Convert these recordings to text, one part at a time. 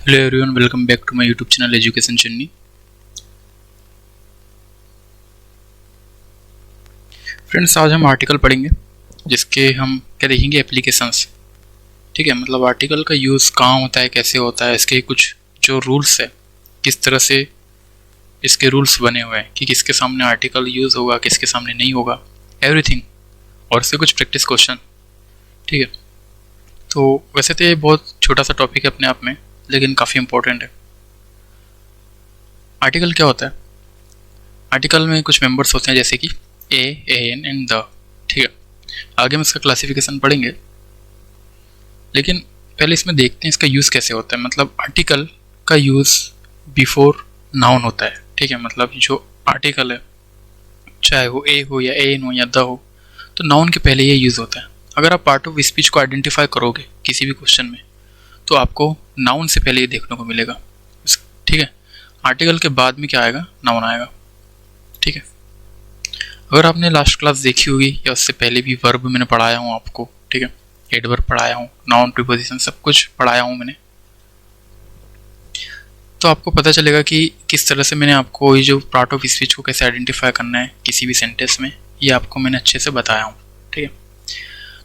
Hello everyone, welcome back to my YouTube channel education Channi. Friends, आज हम article पढ़ेंगे जिसके हम क्या देखेंगे एप्लीकेशंस। ठीक है, मतलब आर्टिकल का यूज़ कहाँ होता है, कैसे होता है, इसके कुछ जो रूल्स है, किस तरह से इसके रूल्स बने हुए हैं कि किसके सामने आर्टिकल यूज़ होगा, किसके सामने नहीं होगा, एवरीथिंग। और इससे कुछ प्रैक्टिस क्वेश्चन। ठीक है, तो वैसे तो ये बहुत छोटा सा टॉपिक है अपने आप में, लेकिन काफ़ी इंपॉर्टेंट है। आर्टिकल क्या होता है? आर्टिकल में कुछ मेंबर्स होते हैं जैसे कि ए एन एंड द। ठीक है, आगे हम इसका क्लासिफिकेशन पढ़ेंगे, लेकिन पहले इसमें देखते हैं इसका यूज़ कैसे होता है। मतलब आर्टिकल का यूज़ बिफोर नाउन होता है। ठीक है, मतलब जो आर्टिकल है, चाहे वो ए हो या एन हो या द हो, तो नाउन के पहले ये यूज़ होता है। अगर आप पार्ट ऑफ स्पीच को आइडेंटिफाई करोगे किसी भी क्वेश्चन में, तो आपको नाउन से पहले ये देखने को मिलेगा। ठीक है, आर्टिकल के बाद में क्या आएगा? नाउन आएगा। ठीक है, अगर आपने लास्ट क्लास देखी होगी या उससे पहले भी वर्ब मैंने पढ़ाया हूँ आपको। ठीक है, एडवर्ब पढ़ाया हूँ, नाउन, प्रीपोजिशन सब कुछ पढ़ाया हूँ मैंने, तो आपको पता चलेगा कि किस तरह से मैंने आपको ये जो पार्ट ऑफ स्पीच को कैसे आइडेंटिफाई करना है किसी भी सेंटेंस में, ये आपको मैंने अच्छे से बताया हूँ। ठीक है,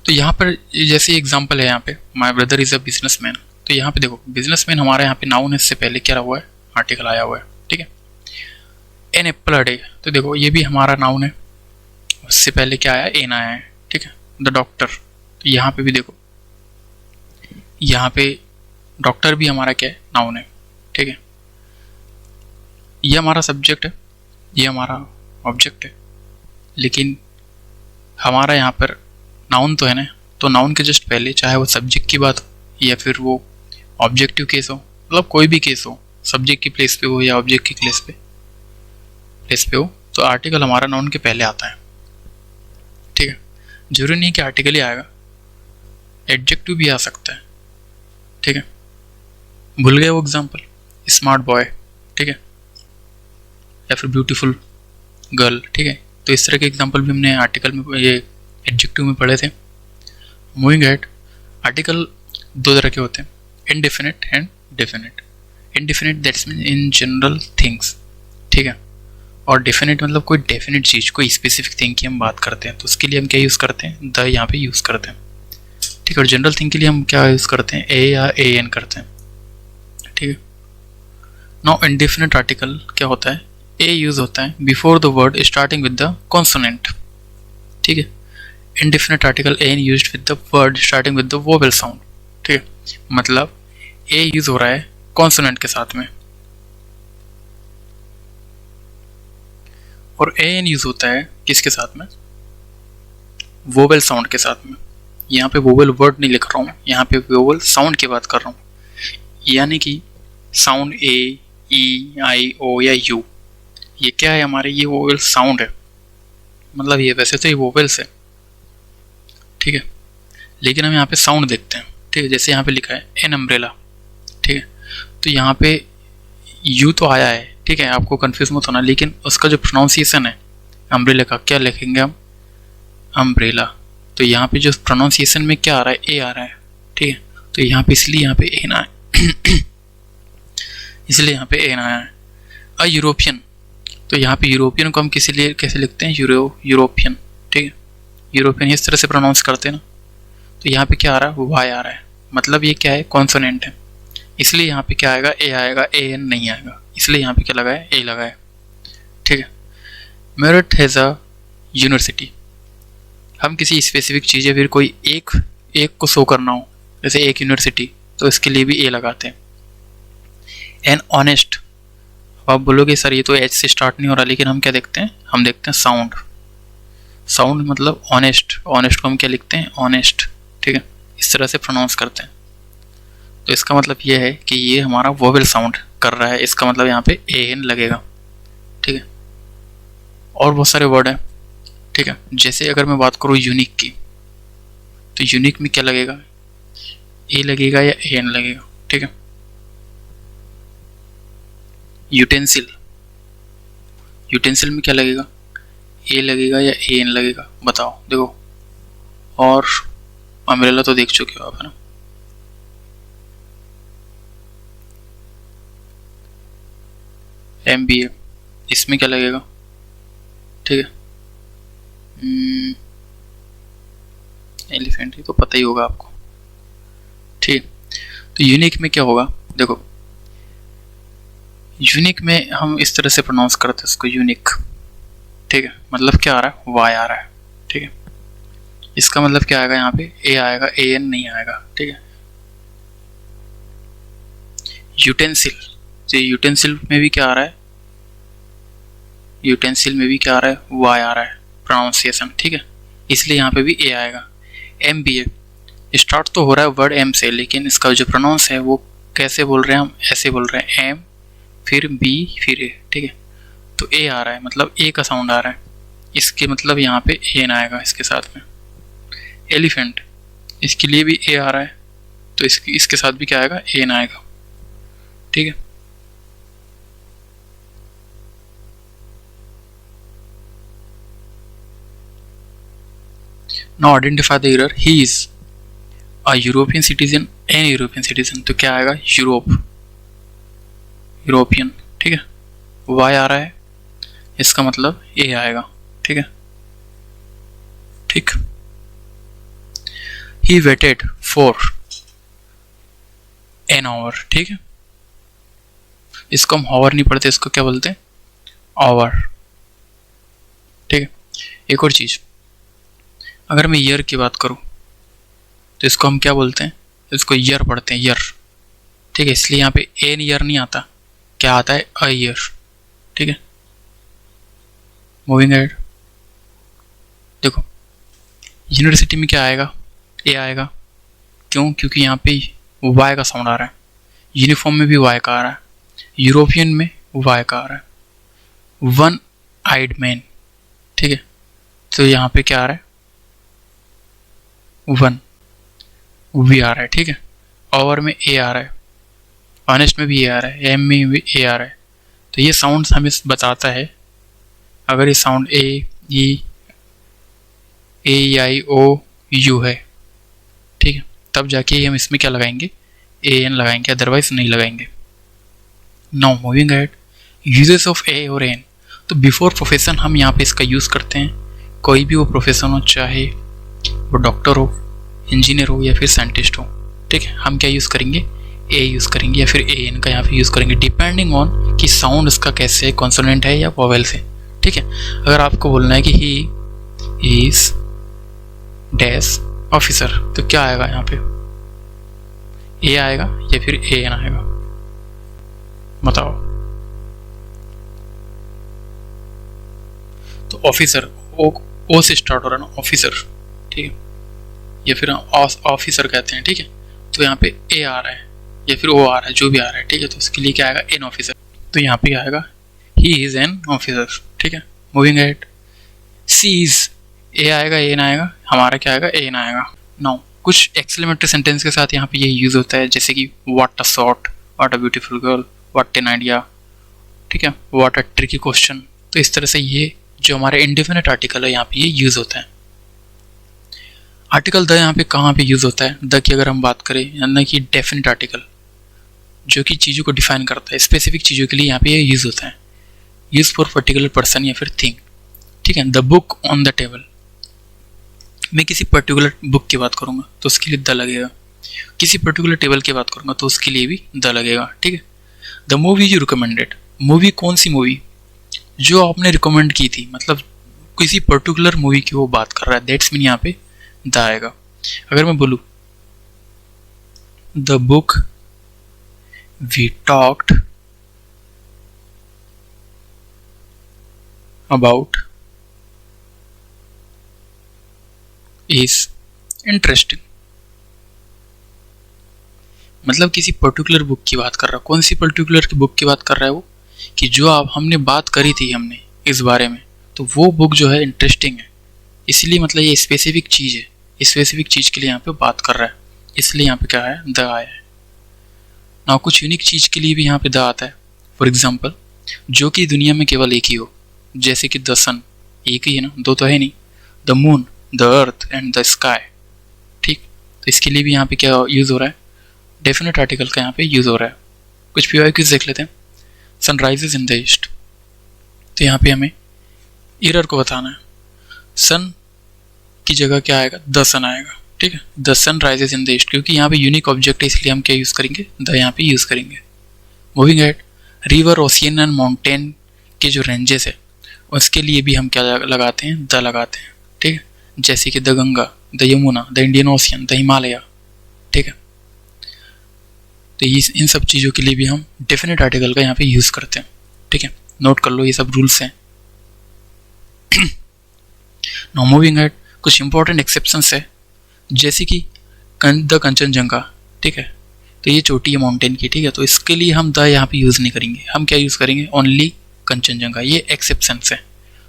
तो यहाँ पर जैसे एग्जाम्पल है, यहाँ पे my brother is a businessman. तो यहाँ पे देखो, बिजनेसमैन हमारा यहाँ पे नाउन है, इससे पहले क्या हुआ है? आर्टिकल आया हुआ है। ठीक है, एन एप्पल अ डे, तो देखो ये भी हमारा नाउन है, उससे पहले क्या आया? एन आया है। ठीक है, द डॉक्टर, तो यहाँ पे भी देखो, यहाँ पे डॉक्टर भी हमारा क्या है? नाउन है। ठीक है, ये हमारा सब्जेक्ट है, ये हमारा ऑब्जेक्ट है, लेकिन हमारा यहाँ पर नाउन तो है ना, तो नाउन के जस्ट पहले चाहे वो सब्जेक्ट की बात हो या फिर वो ऑब्जेक्टिव केस हो, मतलब कोई भी केस हो, सब्जेक्ट की प्लेस पे हो या ऑब्जेक्ट की प्लेस पे हो, तो आर्टिकल हमारा नाउन के पहले आता है। ठीक है, जरूरी नहीं कि आर्टिकल ही आएगा, एडजेक्टिव भी आ सकता है। ठीक है, भूल गए वो एग्जांपल, स्मार्ट बॉय। ठीक है, या फिर ब्यूटीफुल गर्ल। ठीक है, तो इस तरह के एग्जांपल भी हमने आर्टिकल में, ये एडजेक्टिव में पढ़े थे। मूविंग हेड, आर्टिकल दो तरह के होते हैं, indefinite and definite. Indefinite that's mean in general things. ठीक है, और डेफिनेट मतलब कोई डेफिनेट चीज़, कोई स्पेसिफिक थिंग की हम बात करते हैं, तो उसके लिए हम क्या यूज़ करते हैं? द यहाँ पे यूज़ करते हैं। ठीक है, और जनरल थिंग के लिए हम क्या यूज़ करते हैं? ए या ए एन करते हैं। ठीक है, नाउ इनडेफिनेट आर्टिकल क्या होता है? ए यूज़ होता है before the word starting with the consonant. ठीक है, indefinite article an used with the word starting with the vowel sound. ठीक है, मतलब ए यूज़ हो रहा है कॉन्सोनेंट के साथ में, और ए एन यूज़ होता है किसके साथ में? वोवेल साउंड के साथ में। यहाँ पे वोवेल वर्ड नहीं लिख रहा हूँ, यहाँ पे वोवेल साउंड की बात कर रहा हूँ, यानी कि साउंड ए, ई, आई, ओ या यू, ये क्या है हमारे? ये वोवेल साउंड है, मतलब ये वैसे तो ये वोवेल्स है। ठीक है, लेकिन हम यहाँ पे साउंड देखते हैं। ठीक है, जैसे यहाँ पे लिखा है एन अम्ब्रेला। ठीक है, तो यहाँ पे यू तो आया है। ठीक है, आपको कंफ्यूज मत होना, लेकिन उसका जो प्रोनाउंसिएशन है अम्ब्रेला का, क्या लिखेंगे हम? अम्ब्रेला। तो यहाँ पे जो प्रोनाउंसिएशन में क्या आ रहा है? ए आ रहा है। ठीक है, तो यहाँ पे इसलिए यहाँ पे एन आया इसलिए यहाँ पे एन आया है। अ यूरोपियन, तो यहाँ पे यूरोपियन को हम किसी लिए कैसे लिखते हैं? यूरोपियन। ठीक है, यूरोपियन इस तरह से प्रोनाउंस करते हैं ना, तो यहाँ पे क्या आ रहा है? वाई आ रहा है, मतलब ये क्या है? कॉन्सोनेंट है, इसलिए यहाँ पे क्या आएगा? ए आएगा, ए एन नहीं आएगा, इसलिए यहाँ पे क्या लगा है? ए लगा है। ठीक है, मेरठ हैज़ अ यूनिवर्सिटी, हम किसी स्पेसिफिक चीज़ या फिर कोई एक को शो करना हो, जैसे एक यूनिवर्सिटी, तो इसके लिए भी ए लगाते हैं। एन ऑनेस्ट, आप बोलोगे सर ये तो एच से स्टार्ट नहीं हो रहा, लेकिन हम क्या देखते हैं? हम देखते हैं साउंड। साउंड मतलब ऑनेस्ट, ऑनेस्ट को हम क्या लिखते हैं? ऑनेस्ट। ठीक है, इस तरह से प्रोनाउंस करते हैं, तो इसका मतलब ये है कि ये हमारा वोवेल साउंड कर रहा है, इसका मतलब यहाँ पे ए एन लगेगा। ठीक है, और बहुत सारे वर्ड हैं। ठीक है, जैसे अगर मैं बात करूँ यूनिक की, तो यूनिक में क्या लगेगा? ए लगेगा या ए एन लगेगा? ठीक है, यूटेंसिल, यूटेंसिल में क्या लगेगा? ए लगेगा या ए एन लगेगा? बताओ, देखो। और अम्ब्रेला तो देख चुके हो आप, है ना? MBA, इसमें क्या लगेगा, ठीक है, एलिफेंट, ये तो पता ही होगा आपको, ठीक। तो यूनिक में क्या होगा, देखो यूनिक में हम इस तरह से प्रोनाउंस करते हैं इसको, यूनिक, ठीक है। मतलब क्या आ रहा है, वाई आ रहा है, ठीक है। इसका मतलब क्या आएगा, यहाँ पे ए आएगा, AN नहीं आएगा, ठीक है। यूटेंसिल, तो यूटेंसिल में भी क्या आ रहा है, यूटेंसिल में भी क्या आ रहा है, वाई आ रहा है प्रोनाउंसिएशन, ठीक है, इसलिए यहाँ पे भी ए आएगा। MBA स्टार्ट तो हो रहा है वर्ड M से, लेकिन इसका जो प्रोनाउंस है वो कैसे बोल रहे हैं, हम ऐसे बोल रहे हैं, M फिर B फिर A, ठीक है। तो ए आ रहा है, मतलब ए का साउंड आ रहा है, इसके मतलब यहाँ पे एन आएगा इसके साथ में। एलिफेंट, इसके लिए भी ए आ रहा है, तो इसके साथ भी क्या आएगा, एन आएगा, ठीक है। Now identify the error, he is a European citizen, an European citizen, तो क्या आएगा, यूरोपियन, ठीक है। वाई आ रहा है, इसका मतलब ए आएगा, ठीक है, ठीक। He waited for an hour, ठीक है, इसको हम हॉवर नहीं पढ़ते, इसको क्या बोलते हैं, आवर, ठीक है। एक और चीज, अगर मैं ईयर की बात करूं तो इसको हम क्या बोलते हैं, इसको ईयर पढ़ते हैं, ईयर, ठीक है। इसलिए यहाँ पे एन ईयर नहीं आता, क्या आता है, अ ईयर, ठीक है। मूविंग एड, देखो यूनिवर्सिटी में क्या आएगा, ए आएगा, क्यों, क्योंकि यहाँ पे वाई का साउंड आ रहा है। यूनिफॉर्म में भी वाई का आ रहा है, यूरोपियन में वाई का आ रहा है। वन आइड मैन, ठीक है, तो यहाँ पे क्या आ रहा है, वन, वी आ रहा है, ठीक है। आवर में ए आ रहा है, ऑनेस्ट में भी ए आ रहा है, एम में भी ए आ रहा है। तो ये साउंड हमें बताता है, अगर ये sound A E I O you है, ठीक है, तब जाके हम इसमें क्या लगाएंगे, एन लगाएंगे, अदरवाइज नहीं लगाएंगे। Now moving ahead, uses of a और एन, तो बिफोर प्रोफेशन हम यहाँ पे इसका यूज़ करते हैं, कोई भी वो प्रोफेशन हो, चाहे वो डॉक्टर हो, इंजीनियर हो या फिर साइंटिस्ट हो, ठीक है। हम क्या यूज़ करेंगे, ए यूज़ करेंगे या फिर ए एन का यहाँ पे यूज़ करेंगे, डिपेंडिंग ऑन कि साउंड इसका कैसे है, कॉन्सोनेंट है या वोवेल से, ठीक है। अगर आपको बोलना है कि ही इज डैश ऑफिसर, तो क्या आएगा यहाँ पे, ए आएगा या फिर ए एन आएगा, बताओ। तो ऑफिसर, ओ से स्टार्ट हो रहा है ना, ऑफिसर, ठीक है, या फिर ऑफिसर कहते हैं, ठीक है। तो यहाँ पे ए आ रहा है या फिर ओ आ रहा है, जो भी आ रहा है, ठीक है, तो इसके लिए क्या आएगा, एन ऑफिसर, तो यहाँ पे आएगा ही इज एन ऑफिसर, ठीक है। Moving at, C is, a आएगा एन आएगा, हमारा क्या आएगा, एन आएगा। नाउ कुछ एक्सक्लेमेटरी सेंटेंस के साथ यहाँ पे ये यूज होता है, जैसे कि what a shot, what a beautiful girl, what an idea, ठीक है, व्हाट अ ट्रिकी क्वेश्चन। तो इस तरह से ये जो हमारे इंडेफिनिट आर्टिकल है यहाँ पे ये यूज होता है। आर्टिकल द यहाँ पे कहाँ पे यूज होता है, द की अगर हम बात करें, यानी कि डेफिनेट आर्टिकल जो कि चीज़ों को डिफाइन करता है, स्पेसिफिक चीज़ों के लिए यहाँ पे ये यूज होता है, यूज फॉर पर्टिकुलर पर्सन या फिर थिंग, ठीक है। The book on the table, मैं किसी पर्टिकुलर बुक की बात करूँगा तो उसके लिए द लगेगा, किसी पर्टिकुलर टेबल की बात करूँगा तो उसके लिए भी द लगेगा, ठीक है। The movie you recommended, movie कौन सी मूवी जो आपने रिकमेंड की थी, मतलब किसी पर्टिकुलर मूवी की वो बात कर रहा है, दैट्स मीन यहाँ पे द आएगा। अगर मैं बोलूँ the book we talked about is interesting, मतलब किसी पर्टिकुलर बुक की बात कर रहा है। कौन सी पर्टिकुलर बुक की बात कर रहा है वो, कि जो आप हमने बात करी थी हमने इस बारे में, तो वो बुक जो है इंटरेस्टिंग है, इसलिए मतलब ये स्पेसिफिक चीज़ है, स्पेसिफिक चीज़ के लिए यहाँ पे बात कर रहा है, इसलिए यहाँ पे क्या है, द आया है। ना कुछ यूनिक चीज़ के लिए भी यहाँ पे द आता है, फॉर एग्जाम्पल जो कि दुनिया में केवल एक ही हो, जैसे कि द सन, एक ही है ना, दो तो है नहीं, the moon, the earth and the sky, ठीक। तो इसके लिए भी यहाँ पे क्या यूज़ हो रहा है, डेफिनेट आर्टिकल का यहाँ पे यूज़ हो रहा है। कुछ PYQs देख लेते हैं। सनराइजेज इन द ईस्ट, तो यहाँ पे हमें एरर को बताना है। सन की जगह क्या आएगा, द सन आएगा, ठीक है। The sun rises in the east, क्योंकि यहाँ पे यूनिक ऑब्जेक्ट है इसलिए हम क्या यूज़ करेंगे, द यहाँ पे यूज़ करेंगे। Moving at, river, ocean and mountain के जो रेंजेस है उसके लिए भी हम क्या लगाते हैं, द लगाते हैं, ठीक है। जैसे कि the Ganga, the Yamuna, the Indian ocean, the Himalaya, ठीक है। तो इन सब चीज़ों के लिए भी हम डेफिनेट आर्टिकल का यहाँ पे यूज़ करते हैं, ठीक है। नोट कर लो, ये सब रूल्स हैं। नाउ मूविंग एट, कुछ इंपॉर्टेंट एक्सेप्शंस है, जैसे कि द कंचनजंगा, ठीक है। तो ये चोटी है माउंटेन की, ठीक है। तो इसके लिए हम द यहाँ पे यूज़ नहीं करेंगे, हम क्या यूज़ करेंगे, ओनली कंचनजंगा। ये एक्सेप्शंस है।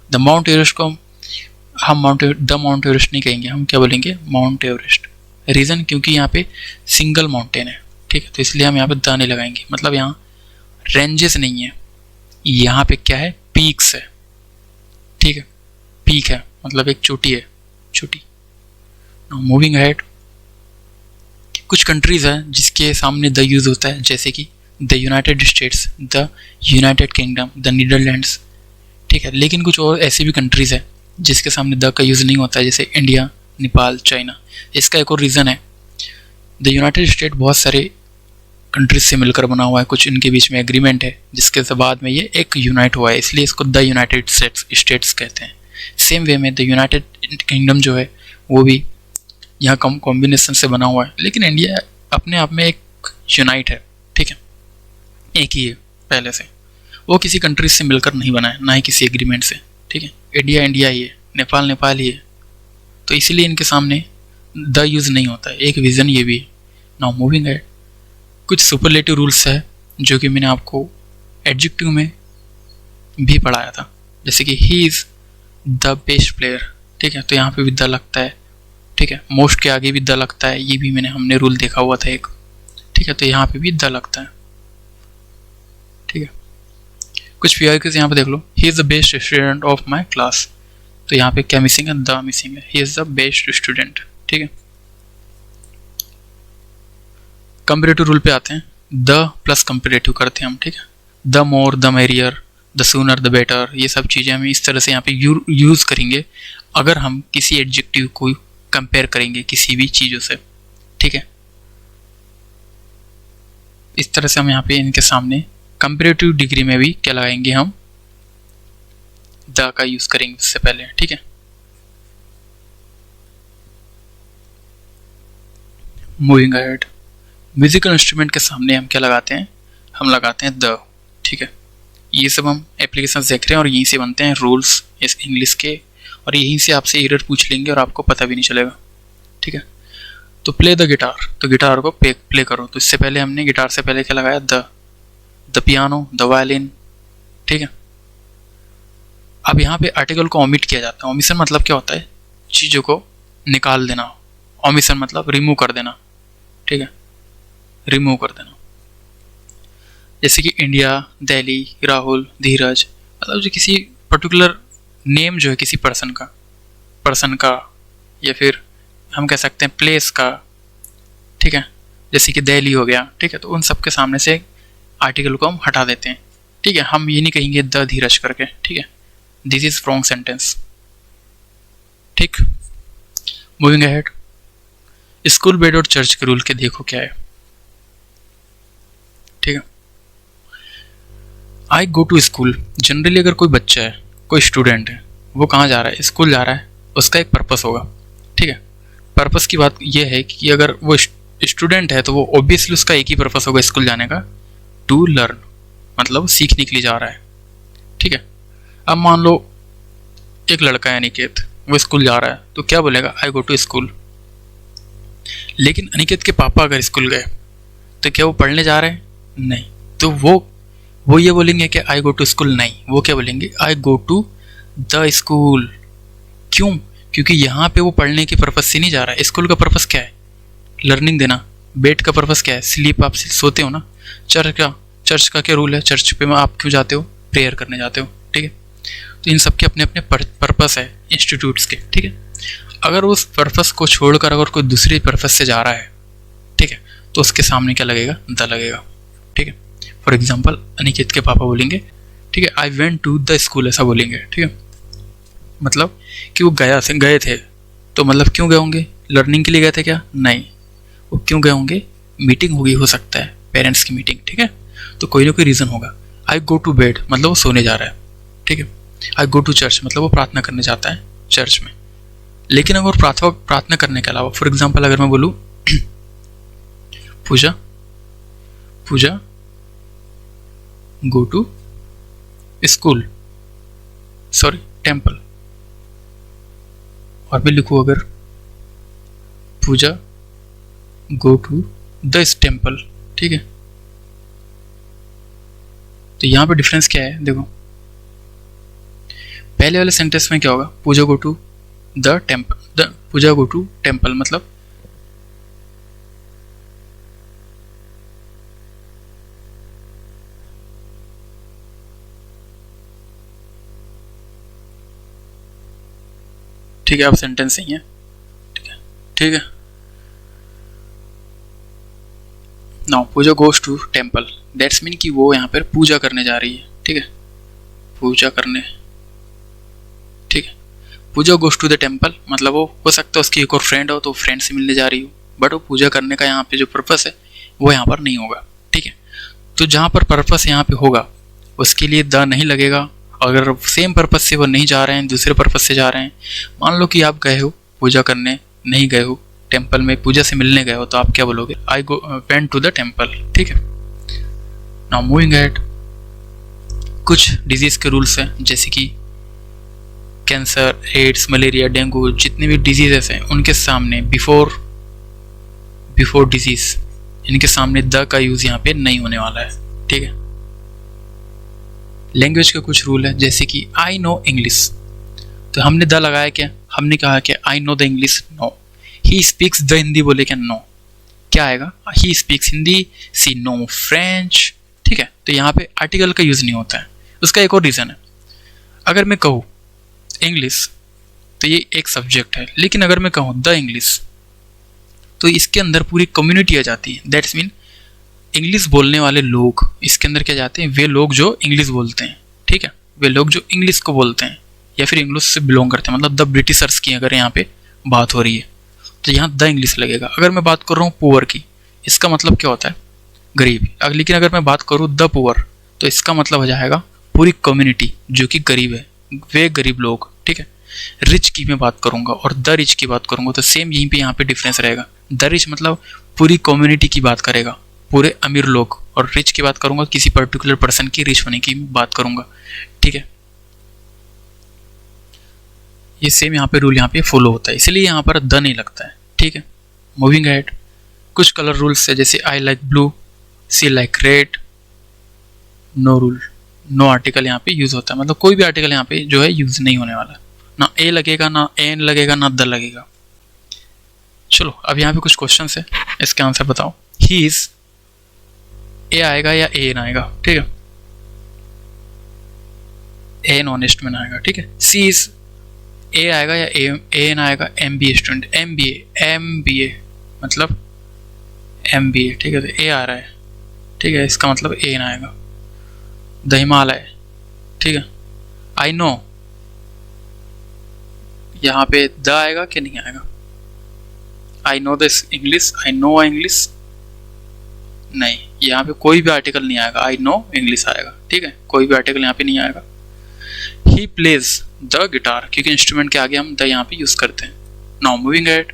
द माउंट एवरेस्ट को हम द माउंट एवरेस्ट नहीं कहेंगे, हम क्या बोलेंगे, माउंट एवरेस्ट। रीज़न, क्योंकि यहाँ पे सिंगल माउंटेन है, ठीक है। तो इसलिए हम यहाँ पे द नहीं लगाएंगे, मतलब यहाँ रेंजेस नहीं है, यहाँ पे क्या है, पीक्स है, ठीक है। पीक है मतलब एक चोटी है, चोटी। मूविंग अहेड, कुछ कंट्रीज हैं जिसके सामने द यूज़ होता है, जैसे कि the United states, the United kingdom, the Netherlands, ठीक है। लेकिन कुछ और ऐसी भी कंट्रीज़ है जिसके सामने द का यूज़ नहीं होता है, जैसे इंडिया, नेपाल, चाइना। इसका एक और रीज़न है, द यूनाइटेड स्टेट बहुत सारे कंट्रीज से मिलकर बना हुआ है, कुछ इनके बीच में एग्रीमेंट है जिसके बाद में ये एक यूनाइट हुआ है, इसलिए इसको द यूनाइटेड स्टेट्स कहते हैं। सेम वे में द यूनाइटेड किंगडम जो है वो भी यहाँ कॉम्बिनेशन से बना हुआ है, लेकिन इंडिया अपने आप में एक यूनाइट है, ठीक है, एक ही है पहले से। वो किसी कंट्रीज से मिलकर नहीं बना है, ना ही किसी एग्रीमेंट से, ठीक है। इंडिया इंडिया ही है, नेपाल नेपाल ही है, तो इसलिए इनके सामने द यूज़ नहीं होता है। एक विज़न ये भी है। नाउ मूविंग है, कुछ सुपरलेटिव रूल्स है जो कि मैंने आपको एडजेक्टिव में भी पढ़ाया था, जैसे कि ही इज़ द बेस्ट प्लेयर, ठीक है। तो यहाँ पे भी द लगता है, ठीक है। मोस्ट के आगे भी द लगता है, ये भी हमने रूल देखा हुआ था एक, ठीक है। तो यहाँ पे भी द लगता है, ठीक है। कुछ पीआईक्यूज यहाँ पे देख लो, he is the best student of my class, तो यहाँ पे क्या मिसिंग है, द मिसिंग है, he is the best student, ठीक है। कंपेरेटिव रूल पे आते हैं, द प्लस कंपेरेटिव करते हैं हम, ठीक है। The more, the merrier, the sooner, the better, ये सब चीज़ें हम इस तरह से यहाँ पे यूज़ करेंगे अगर हम किसी एडजेक्टिव को कंपेयर करेंगे किसी भी चीज़ों से, ठीक है। इस तरह से हम यहाँ पे इनके सामने कंपेरेटिव डिग्री में भी क्या लगाएंगे, हम द का यूज़ करेंगे इससे पहले, ठीक है। मूविंग अहेड, म्यूजिकल इंस्ट्रूमेंट के सामने हम क्या लगाते हैं, हम लगाते हैं द, ठीक है। ये सब हम एप्लीकेशन देख रहे हैं और यहीं से बनते हैं रूल्स इस इंग्लिश के, और यहीं से आपसे एरर पूछ लेंगे और आपको पता भी नहीं चलेगा, ठीक है। तो प्ले द गिटार, तो गिटार को प्ले करो, तो इससे पहले हमने गिटार से पहले क्या लगाया, द पियानो, द वायलिन, ठीक है। अब यहाँ पे आर्टिकल को ओमिट किया जाता है। ओमिशन मतलब क्या होता है, चीज़ों को निकाल देना, ओमिशन मतलब रिमूव कर देना, ठीक है, रिमूव कर देना। जैसे कि इंडिया, दिल्ली, राहुल, धीरज, मतलब जो किसी पर्टिकुलर नेम जो है किसी पर्सन का या फिर हम कह सकते हैं प्लेस का, ठीक है। जैसे कि दिल्ली हो गया, ठीक है। तो उन सब के सामने से आर्टिकल को हम हटा देते हैं, ठीक है। हम ये नहीं कहेंगे द धीरज करके, ठीक है। दिस इज रॉन्ग सेंटेंस, ठीक। मूविंग अहेड, स्कूल, बेड और चर्च के रूल के देखो क्या है, ठीक है। आई गो टू स्कूल, जनरली अगर कोई बच्चा है, कोई स्टूडेंट है, वो कहाँ जा रहा है, स्कूल जा रहा है, उसका एक पर्पस होगा, ठीक है। पर्पस की बात यह है कि अगर वो स्टूडेंट है तो वो ऑब्वियसली उसका एक ही पर्पस होगा स्कूल जाने का, टू लर्न, मतलब सीखने के लिए जा रहा है, ठीक है। अब मान लो एक लड़का है अनिकेत, वो स्कूल जा रहा है, तो क्या बोलेगा, आई गो टू स्कूल। लेकिन अनिकेत के पापा अगर स्कूल गए तो क्या वो पढ़ने जा रहे हैं, नहीं, तो वो ये बोलेंगे कि आई गो टू स्कूल, नहीं, वो क्या बोलेंगे, आई गो टू द स्कूल। क्यों, क्योंकि यहाँ पे वो पढ़ने के पर्पस से नहीं जा रहा है। स्कूल का पर्पस क्या है, लर्निंग देना। बेड का पर्पस क्या है, स्लीप, आप सोते हो ना। चर्च का क्या रूल है, चर्च पे आप क्यों जाते हो, प्रेयर करने जाते हो, ठीक है। तो इन सब के अपने अपने पर्पस है इंस्टीट्यूट्स के, ठीक है। अगर उस पर्पस को छोड़कर अगर कोई दूसरे पर्पस से जा रहा है, ठीक है, तो उसके सामने क्या लगेगा, द लगेगा, ठीक है। फॉर एग्जाम्पल अनिकेत के पापा बोलेंगे ठीक है। I went to the school ऐसा बोलेंगे, ठीक है, मतलब कि वो गए थे, तो मतलब क्यों गए होंगे, लर्निंग के लिए गए थे क्या, नहीं, वो क्यों गए होंगे, मीटिंग होगी, हो सकता है पेरेंट्स की मीटिंग, ठीक है, तो कोई ना कोई रीज़न होगा। आई गो टू बेड मतलब वो सोने जा रहा है, ठीक है। आई गो टू चर्च मतलब वो प्रार्थना करने जाता है चर्च में। लेकिन अगर प्रार्थना करने के अलावा, फॉर एग्जाम्पल अगर मैं बोलूँ Pooja go to school, sorry temple, और भी लिखूँ अगर Pooja go to this temple, ठीक है। तो यहां पे डिफरेंस क्या है, देखो पहले वाले सेंटेंस में क्या होगा, Pooja go to the temple, Pooja go to temple मतलब ठीक है, अब सेंटेंस सही है, ठीक है, ठीक है। Now Puja goes to temple, that's mean कि वो यहाँ पर पूजा करने जा रही है, ठीक है, पूजा करने, ठीक है। पूजा गोज टू द टेम्पल मतलब वो हो सकता है उसकी एक और फ्रेंड हो, तो फ्रेंड से मिलने जा रही हो, बट वो पूजा करने का यहाँ पे जो पर्पस है वो यहाँ पर नहीं होगा, ठीक है। तो जहाँ पर पर्पस यहाँ पे होगा उसके लिए द नहीं लगेगा। अगर सेम पर्पस से वो नहीं जा रहे हैं, दूसरे पर्पस से जा रहे हैं, मान लो कि आप गए हो पूजा करने, नहीं गए हो टेम्पल में, पूजा से मिलने गए हो, तो आप क्या बोलोगे, I go went to the temple, ठीक है। नाउ मूविंग एट, कुछ डिजीज के रूल्स हैं, जैसे कि कैंसर, एड्स, मलेरिया, डेंगू, जितने भी डिजीजेस हैं उनके सामने बिफोर डिजीज, इनके सामने द का यूज यहाँ पे नहीं होने वाला है, ठीक है। लैंग्वेज के कुछ रूल है, जैसे कि आई नो इंग्लिश, तो हमने द लगाया क्या, हमने कहा कि I know the English, no. He speaks the Hindi बोले क्या, नो, क्या आएगा, he speaks Hindi, she know French, ठीक है। तो यहाँ पे आर्टिकल का यूज नहीं होता है। उसका एक और रीजन है, अगर मैं कहूँ इंग्लिश तो ये एक सब्जेक्ट है, लेकिन अगर मैं कहूँ द इंग्लिश तो इसके अंदर पूरी कम्युनिटी आ जाती है, दैट्स मीन इंग्लिश बोलने वाले लोग इसके अंदर क्या जाते हैं, वे लोग जो इंग्लिश बोलते हैं, ठीक है, वे लोग जो इंग्लिश को बोलते हैं या फिर इंग्लिश से बिलोंग करते हैं, मतलब द ब्रिटिशर्स की अगर यहाँ पे बात हो रही है तो यहाँ द इंग्लिश लगेगा। अगर मैं बात कर रहा हूँ पुअर की, इसका मतलब क्या होता है, गरीब। लेकिन अगर मैं बात करूँ द पुअर तो इसका मतलब हो जाएगा पूरी कम्युनिटी जो कि गरीब है, वे गरीब लोग, ठीक है। रिच की मैं बात करूंगा और द रिच की बात करूंगा तो सेम यहीं पे यहाँ पे डिफरेंस रहेगा। द रिच मतलब पूरी कम्युनिटी की बात करेगा, पूरे अमीर लोग, और रिच की बात करूंगा किसी पर्टिकुलर पर्सन की रिच होने की बात करूंगा, ठीक है। ये सेम यहाँ पे रूल यहाँ पे फॉलो होता है, इसलिए यहाँ पर द नहीं लगता है, ठीक है। मूविंग अहेड, कुछ कलर रूल्स है, जैसे I like blue, she like red, no rule, no article यहाँ पे यूज होता है, मतलब कोई भी आर्टिकल यहाँ पे जो है यूज नहीं होने वाला, ना ए लगेगा, ना एन लगेगा, ना द लगेगा। चलो अब यहाँ पे कुछ क्वेश्चंस है, इसके आंसर बताओ। ही इज, ए आएगा या ए एन आएगा, ठीक है, ए एन ऑनेस्ट में आएगा, ठीक है। सी इज, ए आएगा या ए एन आएगा, M B A student, M B A मतलब एम बी ए, ठीक है, तो ए आ रहा है, ठीक है, इसका मतलब ए एन आएगा। द हिमालय, ठीक है। आई नो, यहाँ पे द आएगा कि नहीं आएगा, I know this English, I know English, नहीं, यहाँ पे कोई भी आर्टिकल नहीं आएगा, आई नो इंग्लिश आएगा, ठीक है, कोई भी आर्टिकल यहाँ पे नहीं आएगा। ही प्लेज द गिटार, क्योंकि इंस्ट्रूमेंट के आगे हम द यहाँ पे यूज करते हैं। नाउ मूविंग एट,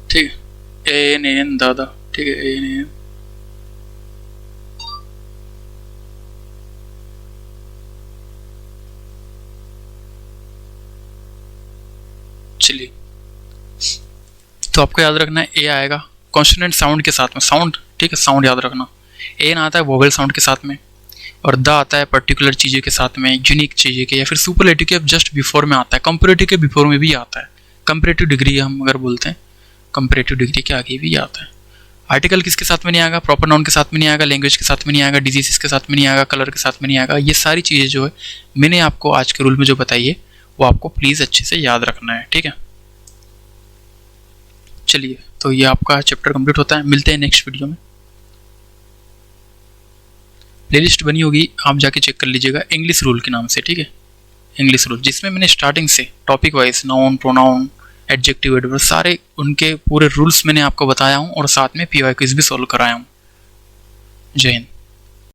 ठीक है, ए एन एन द, ठीक है, ए एन एन, चलिए, तो आपको याद रखना है ए आएगा कॉन्सोनेंट साउंड के साथ में, साउंड, ठीक है, साउंड याद रखना। एन आता है वोवेल साउंड के साथ में, और द आता है पर्टिकुलर चीज़ों के साथ में, यूनिक चीज़ें के, या फिर सुपरलेटिव के जस्ट बिफोर में आता है, कंपैरेटिव के बिफोर में भी आता है, कंपैरेटिव डिग्री हम अगर बोलते हैं, कंपैरेटिव डिग्री के आगे भी आता है। आर्टिकल किसके साथ में नहीं आएगा, प्रॉपर नाउन के साथ में नहीं आएगा, लैंग्वेज के साथ में नहीं आएगा, डिजीज के साथ में नहीं आएगा, कलर के साथ में नहीं आएगा। ये सारी चीज़ें जो है मैंने आपको आज के रूल में जो बताई है वो आपको प्लीज़ अच्छे से याद रखना है, ठीक है। चलिए, तो ये आपका चैप्टर कंप्लीट होता है, मिलते हैं नेक्स्ट वीडियो में। प्लेलिस्ट बनी होगी, आप जाके चेक कर लीजिएगा, इंग्लिश रूल के नाम से, ठीक है, इंग्लिश रूल, जिसमें मैंने स्टार्टिंग से topic wise noun, pronoun, adjective, adverb, सारे उनके पूरे रूल्स मैंने आपको बताया हूँ और साथ में PY क्विज भी सॉल्व कराया हूँ। जय हिंद।